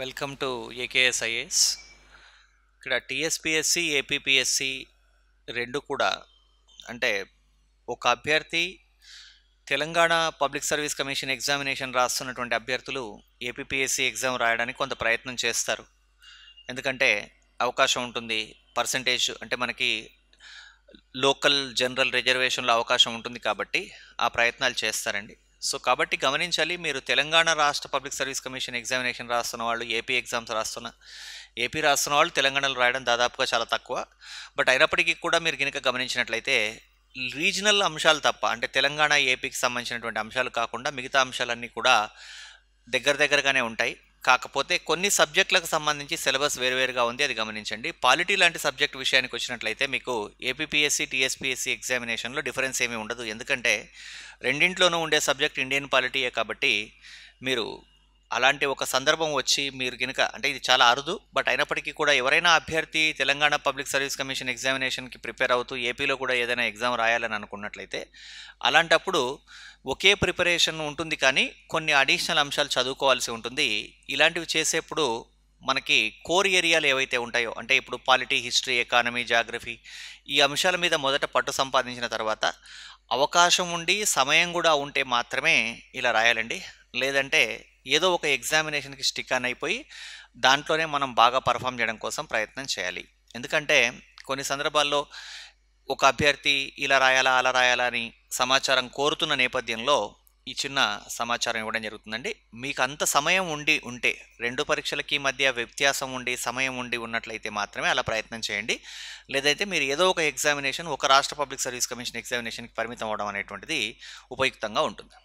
Welcome to ఏకేఎస్ఐఎస్. ఇక్కడ TSPSC APPSC రెండు కూడా అంటే ఒక అభ్యర్థి Telangana public service commission examination రాస్తున్నటువంటి అభ్యర్థులు ఏపీపీఎస్సి ఎగ్జామ్ రాయడానికి కొంత ప్రయత్నం చేస్తారు. ఎందుకంటే అవకాశం ఉంటుంది, పర్సంటేజ్ అంటే మనకి లోకల్ జనరల్ రిజర్వేషన్లో అవకాశం ఉంటుంది కాబట్టి ఆ ప్రయత్నాలు చేస్తారండి. సో కాబట్టి గమనించాలి, మీరు తెలంగాణ రాష్ట్ర పబ్లిక్ సర్వీస్ కమిషన్ ఎగ్జామినేషన్ రాస్తున్న వాళ్ళు, ఏపీ ఎగ్జామ్స్ ఏపీ రాస్తున్న వాళ్ళు తెలంగాణలో రాయడం దాదాపుగా చాలా తక్కువ. బట్ అయినప్పటికీ కూడా మీరు కనుక గమనించినట్లయితే రీజనల్ అంశాలు తప్ప, అంటే తెలంగాణ ఏపీకి సంబంధించినటువంటి అంశాలు కాకుండా మిగతా అంశాలన్నీ కూడా దగ్గరగానే ఉంటాయి. కాకపోతే కొన్ని సబ్జెక్టులకు సంబంధించి సిలబస్ వేరువేరుగా ఉంది, అది గమనించండి. పాలిటీ లాంటి సబ్జెక్ట్ విషయానికి వచ్చినట్లయితే మీకు ఏపీపీఎస్సి టీఎస్పీఎస్సి ఎగ్జామినేషన్లో డిఫరెన్స్ ఏమీ ఉండదు. ఎందుకంటే రెండింట్లోనూ ఉండే సబ్జెక్ట్ ఇండియన్ పాలిటీయే కాబట్టి మీరు అలాంటి ఒక సందర్భం వచ్చి మీరు కనుక, అంటే ఇది చాలా అరుదు, బట్ అయినప్పటికీ కూడా ఎవరైనా అభ్యర్థి తెలంగాణ పబ్లిక్ సర్వీస్ కమిషన్ ఎగ్జామినేషన్కి ప్రిపేర్ అవుతూ ఏపీలో కూడా ఏదైనా ఎగ్జామ్ రాయాలని అనుకున్నట్లయితే అలాంటప్పుడు ఒకే ప్రిపరేషన్ ఉంటుంది, కానీ కొన్ని అడిషనల్ అంశాలు చదువుకోవాల్సి ఉంటుంది. ఇలాంటివి చేసేప్పుడు మనకి కోర్ ఏరియాలు ఏవైతే ఉంటాయో, అంటే ఇప్పుడు పాలిటీ, హిస్టరీ, ఎకానమీ, జాగ్రఫీ ఈ అంశాల మీద మొదట పట్టు సంపాదించిన తర్వాత అవకాశం ఉండి సమయం కూడా ఉంటే మాత్రమే ఇలా రాయాలండి. లేదంటే ఏదో ఒక ఎగ్జామినేషన్కి స్టిక్ ఆన్ అయిపోయి దాంట్లోనే మనం బాగా పర్ఫామ్ చేయడం కోసం ప్రయత్నం చేయాలి. ఎందుకంటే కొన్ని సందర్భాల్లో ఒక అభ్యర్థి ఇలా రాయాలా అలా రాయాలా అని సమాచారం కోరుతున్న నేపథ్యంలో ఈ చిన్న సమాచారం ఇవ్వడం జరుగుతుందండి. మీకు అంత సమయం ఉంటే రెండు పరీక్షలకి మధ్య వ్యత్యాసం ఉండి సమయం ఉన్నట్లయితే మాత్రమే అలా ప్రయత్నం చేయండి. లేదైతే మీరు ఏదో ఒక ఎగ్జామినేషన్, ఒక రాష్ట్ర పబ్లిక్ సర్వీస్ కమిషన్ ఎగ్జామినేషన్కి పరిమితం అవ్వడం అనేటువంటిది ఉపయుక్తంగా ఉంటుంది.